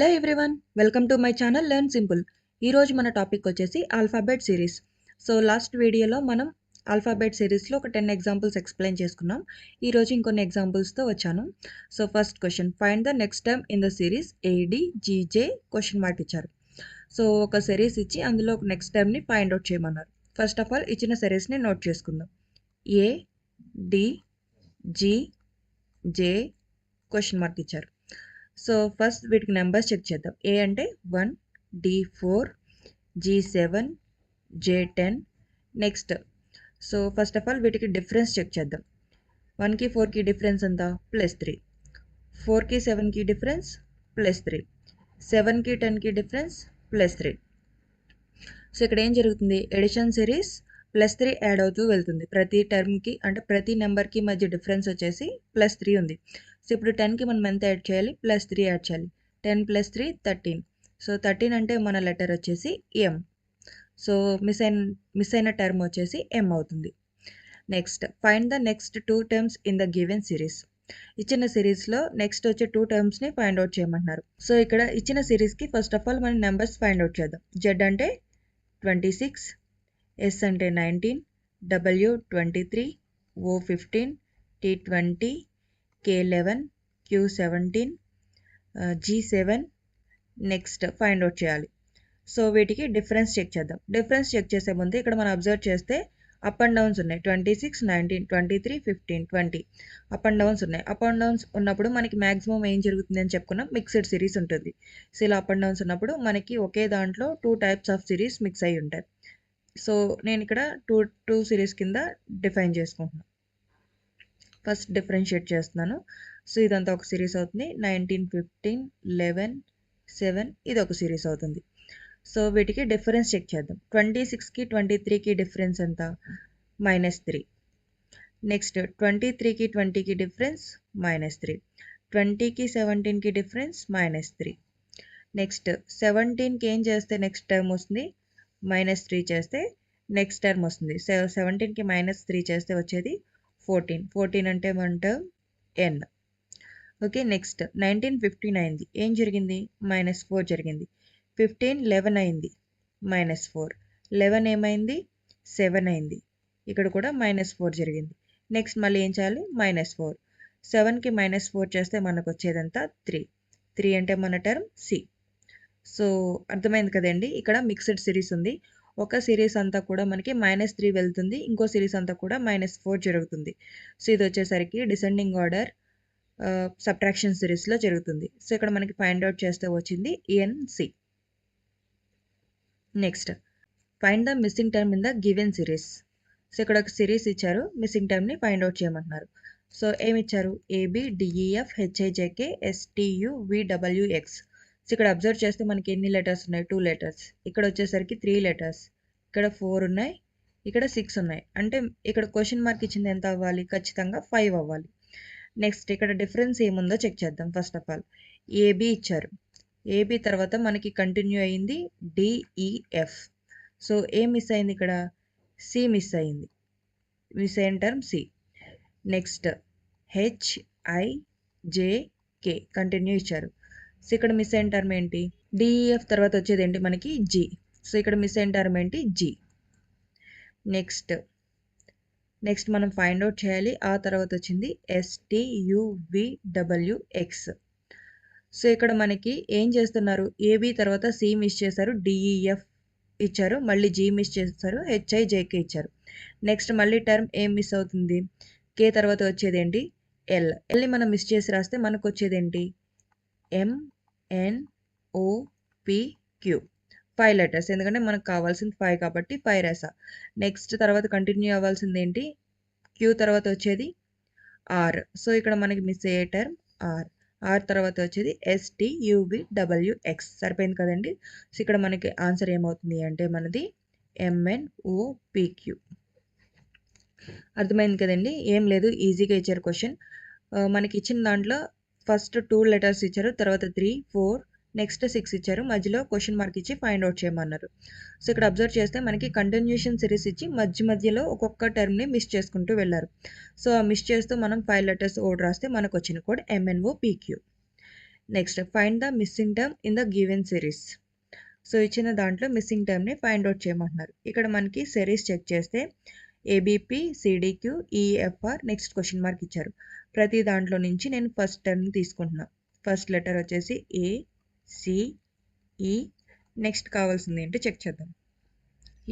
Hello everyone, welcome to my channel learn simple. ఈరోజు మన topic వచ్చేసి ఆల్ఫాబెట్ సిరీస్. సో లాస్ట్ వీడియోలో మనం ఆల్ఫాబెట్ సిరీస్లో ఒక 10 ఎగ్జాంపుల్స్ ఎక్స్ప్లెయిన్ చేసుకున్నాం. ఈరోజు ఇంకొన్ని ఎగ్జాంపుల్స్తో వచ్చాను. So first question, find the next term in the series ADGJ question mark ఇచ్చారు. సో ఒక సిరీస్ ఇచ్చి అందులో నెక్స్ట్ టర్మ్ని ఫైండ్ అవుట్ చేయమన్నారు. ఫస్ట్ ఆఫ్ ఆల్ ఇచ్చిన సిరీస్ని నోట్ చేసుకుందాం. ADGJ క్వశ్చన్ మార్క్ ఇచ్చారు. సో ఫస్ట్ వీటికి నెంబర్స్ చెక్ చేద్దాం. ఏ అంటే 1, D4, G7, J10. Next so first of all వీటికి డిఫరెన్స్ చెక్ చేద్దాం. 1కి 4కి డిఫరెన్స్ ఎంత? +3. 4కి 7కి డిఫరెన్స్ +3. 7కి 10కి డిఫరెన్స్ +3. సో ఇక్కడ ఏం జరుగుతుంది? ఎడిషన్ సిరీస్ +3 యాడ్ అవుతూ వెళ్తుంది. ప్రతి టర్మ్కి అంటే ప్రతి నెంబర్కి మధ్య డిఫరెన్స్ వచ్చేసి +3 ఉంది. సో ఇప్పుడు 10కి మనం ఎంత యాడ్ చేయాలి? +3 యాడ్ చేయాలి. 10 + 3 13. సో 13 అంటే మన లెటర్ వచ్చేసి M. సో మిస్ అయిన టర్మ్ వచ్చేసి M అవుతుంది. Next, find the next 2 terms in the given series. ఇచ్చిన సిరీస్లో నెక్స్ట్ వచ్చే 2 టర్మ్స్ని ఫైండ్ అవుట్ చేయమంటున్నారు. సో ఇక్కడ ఇచ్చిన సిరీస్కి ఫస్ట్ ఆఫ్ ఆల్ మనం నెంబర్స్ ఫైండ్ అవుట్ చేద్దాం. Z అంటే 26, S అంటే 19, W 23, O 15, T 20, K 11, Q 17, G 7. Next find out చేయాలి. సో వీటికి డిఫరెన్స్ చెక్ చేద్దాం. డిఫరెన్స్ చెక్ చేసే ముందు ఇక్కడ మనం అబ్జర్వ్ చేస్తే అప్ అండ్ డౌన్స్ ఉన్నాయి. 26, 19, 23, 15, 20 అప్ అండ్ డౌన్స్ ఉన్నాయి. అప్ అండ్ డౌన్స్ ఉన్నప్పుడు మనకి మ్యాక్సిమం ఏం జరుగుతుంది అని చెప్పుకున్నాం, మిక్స్డ్ సిరీస్ ఉంటుంది. సో ఇలా అప్ అండ్ డౌన్స్ ఉన్నప్పుడు మనకి ఒకే దాంట్లో 2 టైప్స్ ఆఫ్ సిరీస్ మిక్స్ అయి ఉంటాయి. సో నేను ఇక్కడ టూ సిరీస్ కింద డిఫైన్ చేసుకుంటున్నాను. ఫస్ట్ డిఫరెన్షియేట్ చేస్తున్నాను. సో ఇదంతా ఒక సిరీస్ అవుతుంది. 19, 15, 11, 7 ఇది ఒక సిరీస్ అవుతుంది. సో వీటికి డిఫరెన్స్ చెక్ చేద్దాం. 26కి 23కి డిఫరెన్స్ ఎంత? -3. నెక్స్ట్ 23కి 20కి డిఫరెన్స్ -3. 20కి 17కి డిఫరెన్స్ -3. నెక్స్ట్ 17కి ఏం చేస్తే నెక్స్ట్ టర్మ్ వస్తుంది? -3 చేస్తే నెక్స్ట్ టర్మ్ వస్తుంది. 17కి -3 చేస్తే వచ్చేది 14. 14 అంటే మన టర్మ్ N. ఓకే, నెక్స్ట్ 19 15 అయింది. ఏం జరిగింది? -4 జరిగింది. 15 11 అయింది. -4. 11 ఏమైంది? 7 అయింది. ఇక్కడ కూడా -4 జరిగింది. నెక్స్ట్ మళ్ళీ ఏం చేయాలి? -4. 7కి -4 చేస్తే మనకు వచ్చేదంతా 3. 3 అంటే మన టర్మ్ C. సో అర్థమైంది కదండి. ఇక్కడ మిక్స్డ్ సిరీస్ ఉంది. ఒక సిరీస్ అంతా కూడా మనకి -3 వెళ్తుంది, ఇంకో సిరీస్ అంతా కూడా -4 జరుగుతుంది. సో ఇది వచ్చేసరికి డిసెండింగ్ ఆర్డర్ సబ్ట్రాక్షన్ సిరీస్లో జరుగుతుంది. సో ఇక్కడ మనకి ఫైండ్ అవుట్ చేస్తే వచ్చింది NC. Next, find the missing term in the given series. So ఇక్కడ ఒక సిరీస్ ఇచ్చారు, మిస్సింగ్ టర్మ్ని ఫైండ్ అవుట్ చేయమంటున్నారు. సో ఏమి ఇచ్చారు? ABDEF HIJK STU VWX. So ఇక్కడ అబ్జర్వ్ చేస్తే మనకి ఎన్ని లెటర్స్ ఉన్నాయి? 2 లెటర్స్. ఇక్కడ వచ్చేసరికి 3 లెటర్స్. ఇక్కడ 4 ఉన్నాయి, ఇక్కడ 6 ఉన్నాయి. అంటే ఇక్కడ క్వశ్చన్ మార్క్ ఇచ్చింది ఎంత అవ్వాలి? ఖచ్చితంగా 5 అవ్వాలి. నెక్స్ట్ ఇక్కడ డిఫరెన్స్ ఏముందో చెక్ చేద్దాం. ఫస్ట్ ఆఫ్ ఆల్ AB ఇచ్చారు. AB తర్వాత మనకి కంటిన్యూ అయింది DEF. సో ఏ మిస్ అయింది? ఇక్కడ C మిస్ అయింది. మిస్ అయిన term C. Next HIJK continue ఇచ్చారు. సో ఇక్కడ మిస్ అయిన టర్మ్ ఏంటి? DEF తర్వాత వచ్చేది ఏంటి మనకి? G. సో ఇక్కడ మిస్ అయిన టర్మ్ ఏంటి? G. నెక్స్ట్ మనం ఫైండ్ అవుట్ చేయాలి. ఆ తర్వాత వచ్చింది STUVWX. సో ఇక్కడ మనకి ఏం చేస్తున్నారు? AB తర్వాత C మిస్ చేశారు, DEF ఇచ్చారు, మళ్ళీ G మిస్ చేస్తారు, HIJK ఇచ్చారు. నెక్స్ట్ మళ్ళీ టర్మ్ ఏం మిస్ అవుతుంది? K తర్వాత వచ్చేది ఏంటి? L. Lని మనం మిస్ చేసి రాస్తే మనకు వచ్చేది ఏంటి? MNOPQ. 5 లెటర్స్. ఎందుకంటే మనకు కావాల్సింది 5 కాబట్టి 5 రాసా. నెక్స్ట్ తర్వాత కంటిన్యూ అవ్వాల్సింది ఏంటి? Q తర్వాత వచ్చేది R. సో ఇక్కడ మనకి మిస్ అయ్యే టర్మ్ R. R తర్వాత వచ్చేది STUVWX. సరిపోయింది కదండి. సో ఇక్కడ మనకి ఆన్సర్ ఏమవుతుంది అంటే మనది MNOPQ. అర్థమైంది కదండి. ఏం లేదు, ఈజీగా ఇచ్చారు క్వశ్చన్. మనకి ఇచ్చిన దాంట్లో ఫస్ట్ 2 లెటర్స్ ఇచ్చారు, తర్వాత 3, 4, నెక్స్ట్ 6 ఇచ్చారు, మధ్యలో క్వశ్చన్ మార్క్ ఇచ్చి ఫైండ్ అవుట్ చేయమన్నారు. సో ఇక్కడ అబ్జర్వ్ చేస్తే మనకి కంటిన్యూషన్ సిరీస్ ఇచ్చి మధ్యలో ఒక్కొక్క టర్మ్ని మిస్ చేసుకుంటూ వెళ్ళారు. సో ఆ మిస్ చేస్తూ మనం 5 లెటర్స్ కోడ్ రాస్తే మనకు వచ్చిన code MNOPQ. Next find the missing term in the given series. So ఇచ్చిన దాంట్లో మిస్సింగ్ టర్మ్ని ఫైండ్ అవుట్ చేయమంటున్నారు. ఇక్కడ మనకి సిరీస్ చెక్ చేస్తే ఏబిపి సిడిక్యూ ఈఎఫ్ఆర్ నెక్స్ట్ క్వశ్చన్ మార్క్ ఇచ్చారు. ప్రతి దాంట్లో నుంచి నేను ఫస్ట్ టర్మ్ తీసుకుంటున్నా. ఫస్ట్ లెటర్ వచ్చేసి ఏ సిఈ. నెక్స్ట్ కావాల్సింది ఏంటి చెక్ చేద్దాం.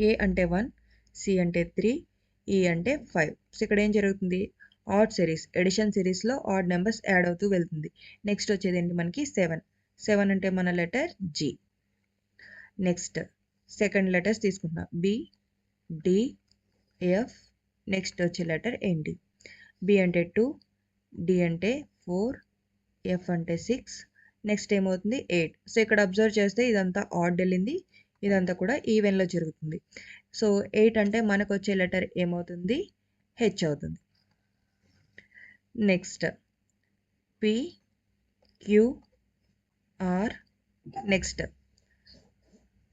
ఏ అంటే 1, సి అంటే 3, ఈ అంటే 5. సో ఇక్కడ ఏం జరుగుతుంది, ఆడ్ సిరీస్ ఎడిషన్ సిరీస్లో ఆడ్ నెంబర్స్ యాడ్ అవుతూ వెళ్తుంది. నెక్స్ట్ వచ్చేది ఏంటి మనకి 7 అంటే మన letter G. Next second letters తీసుకుంటున్నా బి డి ఎఫ్. నెక్స్ట్ వచ్చే లెటర్ ఏంటి, బి అంటే 2, డి అంటే 4, ఎఫ్ అంటే 6. నెక్స్ట్ ఏమవుతుంది 8. సో ఇక్కడ అబ్జర్వ్ చేస్తే ఇదంతా ఆడ్ వెళ్ళింది, ఇదంతా కూడా ఈవెన్లో జరుగుతుంది. సో 8 అంటే మనకు వచ్చే లెటర్ ఏమవుతుంది, హెచ్ అవుతుంది. Next P Q R. Next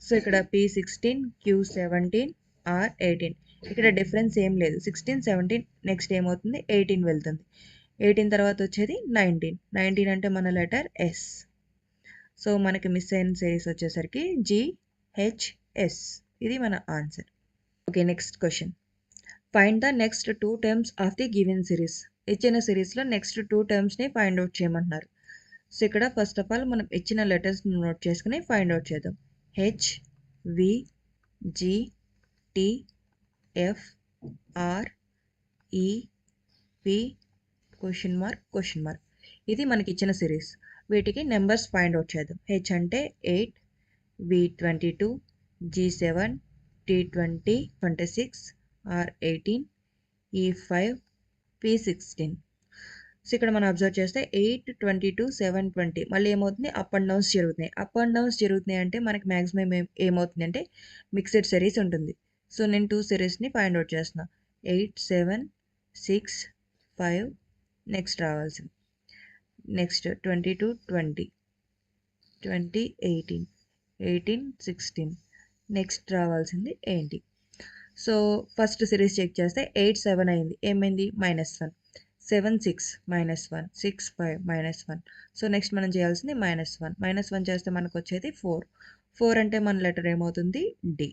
so ఇక్కడ P16 Q17 R18. ఇక్కడ డిఫరెన్స్ ఏం లేదు, 16 17. నెక్స్ట్ ఏమవుతుంది 18 వెళ్తుంది. 18 తర్వాత వచ్చేది 19 అంటే మన లెటర్ ఎస్. సో మనకి మిస్ అయిన సిరీస్ వచ్చేసరికి GHS. ఇది మన answer. Okay, next question. Find the next 2 terms of the given series. ఇచ్చిన సిరీస్లో నెక్స్ట్ 2 టర్మ్స్ని ఫైండ్ అవుట్ చేయమంటున్నారు. సో ఇక్కడ ఫస్ట్ ఆఫ్ ఆల్ మనం ఇచ్చిన లెటర్స్ని నోట్ చేసుకుని ఫైండ్ అవుట్ చేద్దాం. H, V, G, T, F, R, E, P, question mark. ఇది మనకి ఇచ్చిన సిరీస్. వీటికి నెంబర్స్ ఫైండ్ అవుట్ చేద్దాం. H అంటే 8, V 22, G 7, T 20, 26, R 18, E 5, P 16. So ఇక్కడ మనం అబ్జర్వ్ చేస్తే 8, 22, 7, 20 మళ్ళీ ఏమవుతుంది, అప్ అండ్ డౌన్స్ జరుగుతున్నాయి. అప్ అండ్ డౌన్స్ జరుగుతున్నాయి అంటే మనకి మ్యాక్సిమం ఏమవుతుంది అంటే మిక్స్డ్ సిరీస్ ఉంటుంది. సో నేను 2 సిరీస్ని ఫైండ్ అవుట్ చేస్తున్నా. 8, 7, 6, 5. నెక్స్ట్ రావాల్సింది నెక్స్ట్ 22, 20, 20, 18, 18, 16. నెక్స్ట్ రావాల్సింది ఏంటి. సో ఫస్ట్ సిరీస్ చెక్ చేస్తే 8, 7 అయింది, ఏమైంది -1. 7, 6 -1, 6, 5 -1. సో నెక్స్ట్ మనం చేయాల్సింది -1 చేస్తే మనకు వచ్చేది 4 అంటే మన లెటర్ ఏమవుతుంది D.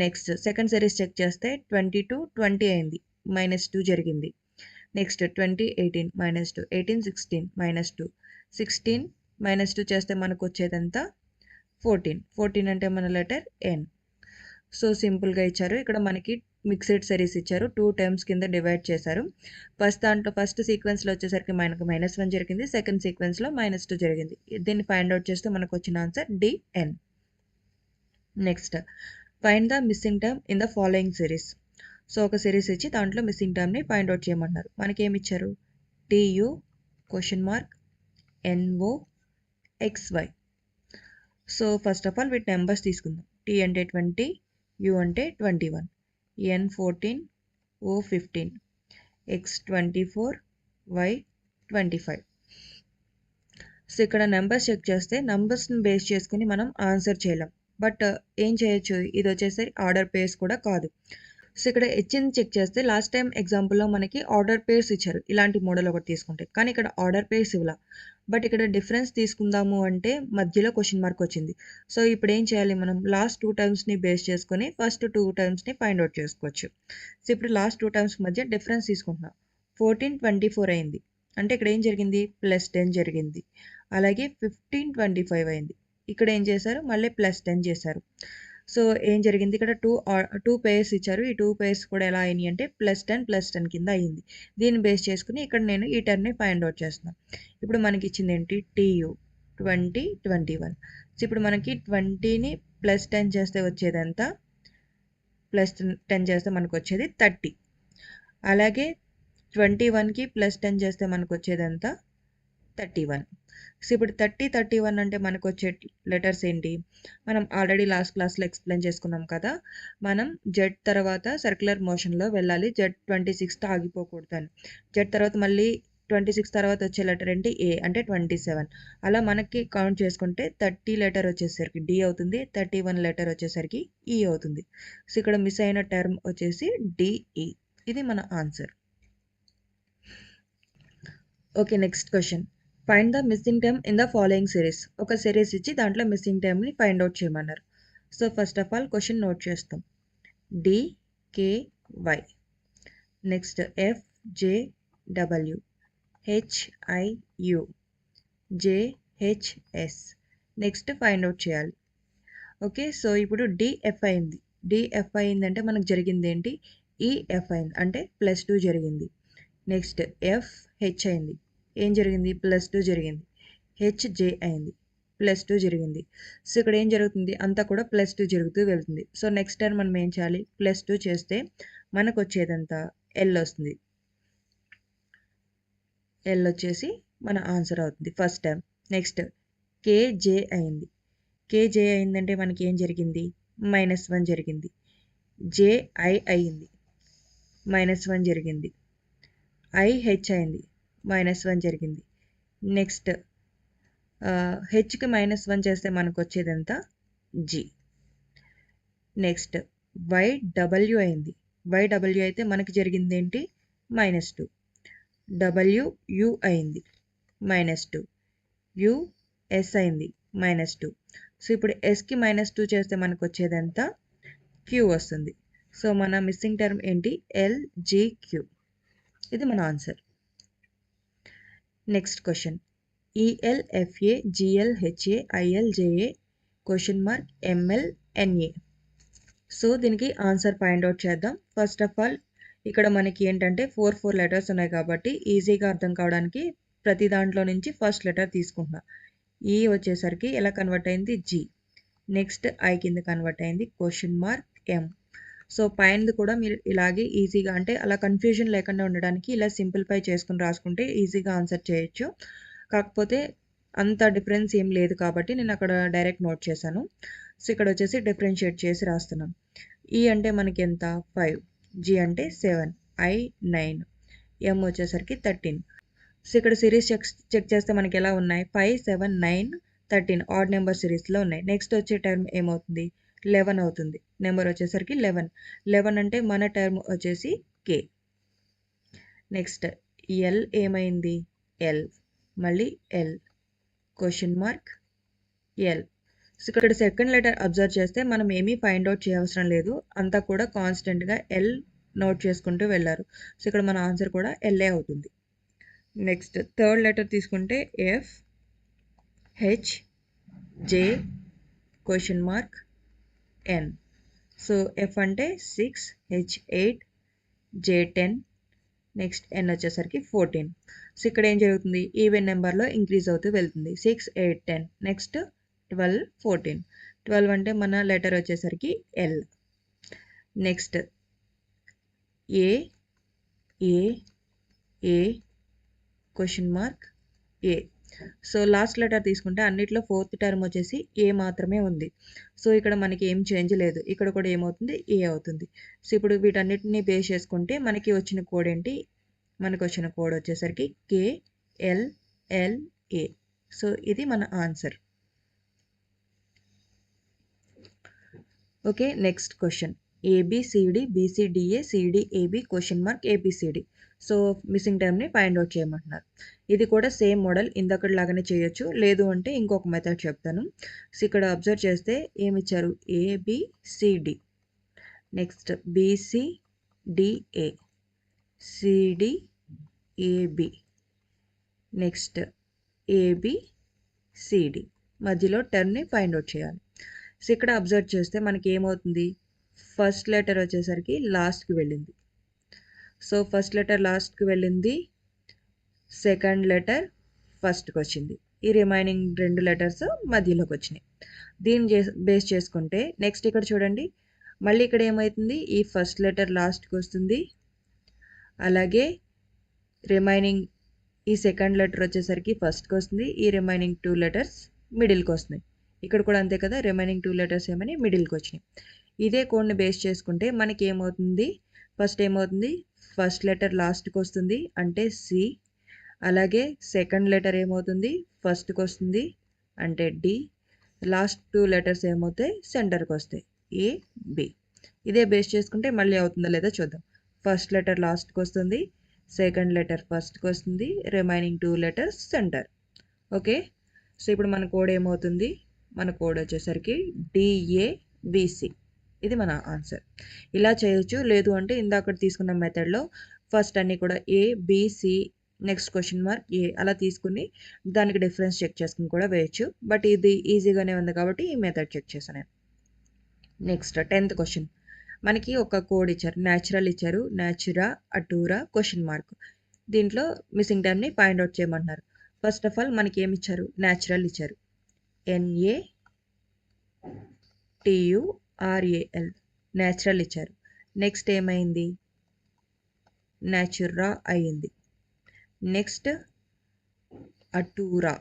Next second series check చేస్తే 22, 20 అయింది, -2 జరిగింది. నెక్స్ట్ 20, 18 -2, 18, 16 -2, 16 -2 చేస్తే మనకు వచ్చేదంతా 14 అంటే మన లెటర్ ఎన్. సో సింపుల్గా ఇచ్చారు. ఇక్కడ మనకి మిక్స్డ్ సిరీస్ ఇచ్చారు, 2 టర్మ్స్ కింద డివైడ్ చేశారు. ఫస్ట్ సీక్వెన్స్లో వచ్చేసరికి మనకు -1 జరిగింది, సెకండ్ సీక్వెన్స్లో -2 జరిగింది. దీన్ని ఫైండ్ అవుట్ చేస్తే మనకు వచ్చిన ఆన్సర్ డిఎన్. Next find the missing term in the following series. So ఒక సిరీస్ ఇచ్చి దాంట్లో మిస్సింగ్ టర్మ్ని ఫైండ్ అవుట్ చేయమన్నారు. మనకి ఏమి ఇచ్చారు, TU NO XY. So first of all వీటి నెంబర్స్ తీసుకుందాం. T అంటే 20, U అంటే 21, N 14, O 15, X 24, Y 25. So ఇక్కడ నెంబర్స్ చెక్ చేస్తే నెంబర్స్ని బేస్ చేసుకుని మనం ఆన్సర్ చేయలేం. బట్ ఏం చేయొచ్చు, ఇది వచ్చేసి ఆర్డర్ పేర్స్ కూడా కాదు. సో ఇక్కడ హెచ్ని చెక్ చేస్తే లాస్ట్ టైం ఎగ్జాంపుల్లో మనకి ఆర్డర్ పేర్స్ ఇచ్చారు, ఇలాంటి మోడల్ ఒకటి తీసుకుంటే. కానీ ఇక్కడ ఆర్డర్ పేర్స్ ఇవ్వాల. బట్ ఇక్కడ డిఫరెన్స్ తీసుకుందాము అంటే మధ్యలో క్వశ్చన్ మార్క్ వచ్చింది. సో ఇప్పుడు ఏం చేయాలి, మనం లాస్ట్ 2 టర్మ్స్ని బేస్ చేసుకొని ఫస్ట్ 2 టర్మ్స్ని ఫైండ్ అవుట్ చేసుకోవచ్చు. సో ఇప్పుడు లాస్ట్ 2 టర్మ్స్ మధ్య డిఫరెన్స్ తీసుకుంటున్నాం. 14, 24 అయింది అంటే ఇక్కడ ఏం జరిగింది, +10 జరిగింది. అలాగే 15, 25 అయింది. ఇక్కడ ఏం చేశారు, మళ్ళీ +10 చేశారు. సో ఏం జరిగింది, ఇక్కడ 2 పేర్స్ ఇచ్చారు. ఈ 2 పేర్స్ కూడా ఎలా అయినాయి అంటే +10 కింద అయింది. దీన్ని బేస్ చేసుకుని ఇక్కడ నేను ఈ టర్మ్ని ఫైండ్ అవుట్ చేస్తున్నాను. ఇప్పుడు మనకి ఇచ్చింది ఏంటి, TU 20, 21. సో ఇప్పుడు మనకి 20ని +10 చేస్తే వచ్చేది ఎంత, +10 చేస్తే మనకు వచ్చేది 30. అలాగే 21కి +10 చేస్తే మనకు వచ్చేది ఎంత, 31. సో ఇప్పుడు 30, 31 అంటే మనకు వచ్చే లెటర్స్ ఏంటి, మనం ఆల్రెడీ లాస్ట్ క్లాస్లో ఎక్స్ప్లెయిన్ చేసుకున్నాం కదా. మనం జెడ్ తర్వాత సర్క్యులర్ మోషన్లో వెళ్ళాలి, జెడ్ 26తో ఆగిపోకూడదని. జెడ్ తర్వాత మళ్ళీ 26 తర్వాత వచ్చే లెటర్ ఏంటి, ఏ అంటే 27. అలా మనకి కౌంట్ చేసుకుంటే 30 లెటర్ వచ్చేసరికి డి అవుతుంది, 31 లెటర్ వచ్చేసరికి ఈ అవుతుంది. సో ఇక్కడ మిస్ అయిన టర్మ్ వచ్చేసి డిఈ. ఇది మన answer. Okay, next question. Find the missing term in the following series. ఒక సిరీస్ ఇచ్చి దాంట్లో మిస్సింగ్ టర్మ్ని ఫైండ్ అవుట్ చేయమన్నారు. So first of all question note చేస్తాం. DKY, next FJW, HIU, JHS. Next find out చేయాలి. Okay, so ఇప్పుడు DF అయింది. DF అయిందంటే మనకు జరిగింది ఏంటి? EF అయింది అంటే +2 జరిగింది. నెక్స్ట్ FH అయింది. ఏం జరిగింది? +2 జరిగింది. HJ అయింది, +2 జరిగింది. సో ఇక్కడ ఏం జరుగుతుంది? అంతా కూడా +2 జరుగుతూ వెళ్తుంది. సో నెక్స్ట్ టర్మ్ మనం ఏం చేయాలి? +2 చేస్తే మనకు వచ్చేదంతా L వస్తుంది. L వచ్చేసి మన ఆన్సర్ అవుతుంది ఫస్ట్ టర్మ్. నెక్స్ట్ KJ అయింది. KJ అయిందంటే మనకి ఏం జరిగింది? -1 జరిగింది. JI అయింది, -1 జరిగింది. IH అయింది, -1 జరిగింది. నెక్స్ట్ హెచ్కి -1 చేస్తే మనకు వచ్చేది ఎంత? G. నెక్స్ట్ YW అయింది. YW అయితే మనకి జరిగింది ఏంటి? -2. WU అయింది, -2. US అయింది, -2. సో ఇప్పుడు Sకి -2 చేస్తే మనకు వచ్చేది ఎంత? Q వస్తుంది. సో మన మిస్సింగ్ టర్మ్ ఏంటి? LGQ. ఇది మన answer. Next question. ELFA GLHA ILJA MLNA. So దీనికి ఆన్సర్ ఫైండ్ అవుట్ చేద్దాం. ఫస్ట్ ఆఫ్ ఆల్ ఇక్కడ మనకి ఏంటంటే 4 లెటర్స్ ఉన్నాయి కాబట్టి ఈజీగా అర్థం కావడానికి ప్రతి దాంట్లో నుంచి ఫస్ట్ లెటర్ తీసుకుంటున్నా. ఈ వచ్చేసరికి ఎలా కన్వర్ట్ అయింది? G. నెక్స్ట్ I కింద కన్వర్ట్ అయింది M. సో పైనది కూడా మీరు ఇలాగే ఈజీగా అంటే అలా కన్ఫ్యూజన్ లేకుండా ఉండడానికి ఇలా సింప్లిఫై చేసుకుని రాసుకుంటే ఈజీగా ఆన్సర్ చేయొచ్చు. కాకపోతే అంత డిఫరెన్స్ ఏం లేదు కాబట్టి నేను అక్కడ డైరెక్ట్ నోట్ చేశాను. సో ఇక్కడ వచ్చేసి డిఫరెన్షియేట్ చేసి రాస్తున్నాం. E అంటే మనకి ఎంత? 5, G అంటే 7, I 9, M వచ్చేసరికి 13. సో ఇక్కడ సిరీస్ చెక్ చేస్తే మనకి ఎలా ఉన్నాయి? 5, 7, 9, 13 ఆడ్ నెంబర్ సిరీస్లో ఉన్నాయి. నెక్స్ట్ వచ్చే టర్మ్ ఏమవుతుంది? 11 అవుతుంది. నెంబర్ వచ్చేసరికి 11 అంటే మన టర్మ్ వచ్చేసి K. నెక్స్ట్ L ఏమైంది? L, మళ్ళీ L, L. సో ఇక్కడ సెకండ్ లెటర్ అబ్జర్వ్ చేస్తే మనం ఏమీ ఫైండ్ అవుట్ చేయవసరం లేదు. అంతా కూడా కాన్స్టెంట్గా L నోట్ చేసుకుంటూ వెళ్ళారు. సో ఇక్కడ మన ఆన్సర్ కూడా LA అవుతుంది. నెక్స్ట్ థర్డ్ లెటర్ తీసుకుంటే F, H, J, N. So F అంటే 6, H 8, J 10, నెక్స్ట్ N వచ్చేసరికి 14. సో ఇక్కడ ఏం జరుగుతుంది? ఈవెన్ నెంబర్లో ఇంక్రీజ్ అవుతూ వెళ్తుంది. 6, 8, 10, నెక్స్ట్ 12, 14. 12 అంటే మన లెటర్ వచ్చేసరికి L. Next A, A, A, A. So last letter తీసుకుంటే అన్నిట్లో ఫోర్త్ టర్మ్ వచ్చేసి A మాత్రమే ఉంది. సో ఇక్కడ మనకి ఏం చేంజ్ లేదు. ఇక్కడ కూడా ఏమవుతుంది? A అవుతుంది. సో ఇప్పుడు వీటన్నిటిని బేస్ చేసుకుంటే మనకి వచ్చిన కోడ్ ఏంటి? మనకు వచ్చిన కోడ్ వచ్చేసరికి KLLA. సో ఇది మన answer. Okay, next question. ABCD BCDA CDAB ABCD. So missing టర్మ్ని ఫైండ్ అవుట్ చేయమంటున్నారు. ఇది కూడా సేమ్ మోడల్ ఇందకటి లాగానే చేయొచ్చు. లేదు అంటే ఇంకొక మెథడ్ చెప్తాను. సో ఇక్కడ అబ్జర్వ్ చేస్తే ఏమి ఇచ్చారు? ABCD, next BCDA, CDAB, next ABCD. మధ్యలో టర్మ్ని ఫైండ్ అవుట్ చేయాలి. సో ఇక్కడ అబ్జర్వ్ చేస్తే మనకి ఏమవుతుంది? ఫస్ట్ లెటర్ వచ్చేసరికి లాస్ట్కి వెళ్ళింది. సో ఫస్ట్ లెటర్ లాస్ట్కి వెళ్ళింది, సెకండ్ లెటర్ ఫస్ట్కి వచ్చింది. ఈ రిమైనింగ్ 2 లెటర్స్ మధ్యలోకి వచ్చినాయి. దీన్ని బేస్ చేసుకుంటే నెక్స్ట్ ఇక్కడ చూడండి, మళ్ళీ ఇక్కడ ఏమవుతుంది? ఈ ఫస్ట్ లెటర్ లాస్ట్కి వస్తుంది, అలాగే రిమైనింగ్ ఈ సెకండ్ లెటర్ వచ్చేసరికి ఫస్ట్కి వస్తుంది, ఈ రిమైనింగ్ 2 లెటర్స్ మిడిల్కి వస్తున్నాయి. ఇక్కడ కూడా అంతే కదా, రిమైనింగ్ 2 లెటర్స్ ఏమని మిడిల్కి వచ్చినాయి. ఇదే కోడ్ని బేస్ చేసుకుంటే మనకి ఏమవుతుంది? ఫస్ట్ ఏమవుతుంది? ఫస్ట్ లెటర్ లాస్ట్కి వస్తుంది అంటే C, అలాగే సెకండ్ లెటర్ ఏమవుతుంది? ఫస్ట్కి వస్తుంది అంటే D, లాస్ట్ 2 లెటర్స్ ఏమవుతాయి? సెంటర్కి వస్తాయి AB. ఇదే బేస్ చేసుకుంటే మళ్ళీ అవుతుందా లేదా చూద్దాం. ఫస్ట్ లెటర్ లాస్ట్కి వస్తుంది, సెకండ్ లెటర్ ఫస్ట్కి వస్తుంది, remaining 2 letters centre. Okay. So ఇప్పుడు మన కోడ్ ఏమవుతుంది, మన కోడ్ వచ్చేసరికి DABC. ఇది మన ఆన్సర్. ఇలా చేయొచ్చు. లేదు అంటే ఇందాక తీసుకున్న మెథడ్లో ఫస్ట్ అన్నీ కూడా ABC నెక్స్ట్ క్వశ్చన్ మార్క్ ఏ అలా తీసుకుని దానికి డిఫరెన్స్ చెక్ చేసుకుని కూడా వేయచ్చు. బట్ ఇది ఈజీగానే ఉంది కాబట్టి ఈ మెథడ్ చెక్ చేశాను నేను. Next 10th question. మనకి ఒక కోడ్ ఇచ్చారు, న్యాచురల్ ఇచ్చారు, న్యాచురా అటూరా క్వశ్చన్ మార్క్. దీంట్లో మిస్సింగ్ టైమ్ని ఫైండ్ అవుట్ చేయమంటున్నారు. ఫస్ట్ ఆఫ్ ఆల్ మనకి ఏమి ఇచ్చారు, న్యాచురల్ ఇచ్చారు, NATURAL న్యాచురల్ ఇచ్చారు. నెక్స్ట్ ఏమైంది, న్యాచురా అయ్యింది. నెక్స్ట్ అటూరా,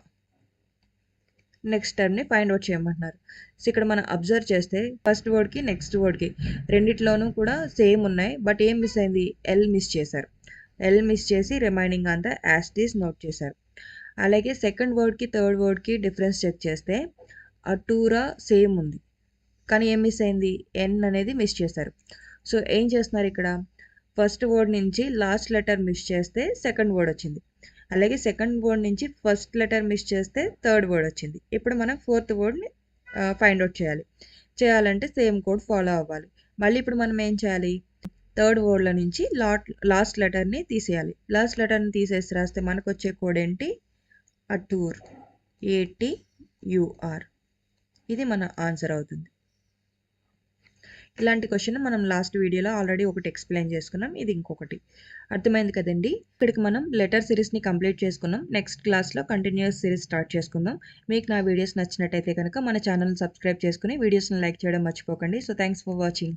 నెక్స్ట్ టర్మ్ని ఫైండ్ అవుట్ చేయమంటున్నారు. సో ఇక్కడ మనం అబ్జర్వ్ చేస్తే ఫస్ట్ వర్డ్కి నెక్స్ట్ వర్డ్కి రెండిట్లోనూ కూడా సేమ్ ఉన్నాయి. బట్ ఏం మిస్ అయింది, ఎల్ మిస్ చేశారు. ఎల్ మిస్ చేసి రిమైనింగ్ అంతా యాజ్ ఇట్ ఈస్ నోట్ చేశారు. అలాగే సెకండ్ వర్డ్కి థర్డ్ వర్డ్కి డిఫరెన్స్ చెక్ చేస్తే అటూరా సేమ్ ఉంది, కానీ ఏం మిస్ అయింది, ఎన్ అనేది మిస్ చేశారు. సో ఏం చేస్తున్నారు ఇక్కడ, ఫస్ట్ వర్డ్ నుంచి లాస్ట్ లెటర్ మిస్ చేస్తే సెకండ్ వర్డ్ వచ్చింది. అలాగే సెకండ్ వర్డ్ నుంచి ఫస్ట్ లెటర్ మిస్ చేస్తే థర్డ్ వర్డ్ వచ్చింది. ఇప్పుడు మనం ఫోర్త్ వర్డ్ని ఫైండ్ అవుట్ చేయాలంటే సేమ్ కోడ్ ఫాలో అవ్వాలి. మళ్ళీ ఇప్పుడు మనం ఏం చేయాలి, థర్డ్ వర్డ్ల నుంచి లాస్ట్ లెటర్ని తీసేయాలి. లాస్ట్ లెటర్ని తీసేసి రాస్తే మనకు వచ్చే కోడ్ ఏంటి, అటూర్, ATUR. ఇది మన ఆన్సర్ అవుతుంది. ఇలాంటి క్వశ్చన్ మనం లాస్ట్ వీడియోలో ఆల్రెడీ ఒకటి ఎక్స్ప్లెయిన్ చేసుకున్నాం, ఇది ఇంకొకటి. అర్థమైంది కదండి. ఇక్కడికి మనం లెటర్ సిరీస్ని కంప్లీట్ చేసుకున్నాం. నెక్స్ట్ క్లాస్లో కంటిన్యూస్ సిరీస్ స్టార్ట్ చేసుకుందాం. మీకు నా వీడియోస్ నచ్చినట్టయితే కనుక మన ఛానల్ని సబ్స్క్రైబ్ చేసుకుని వీడియోస్ని లైక్ చేయడం మర్చిపోకండి. So thanks for watching.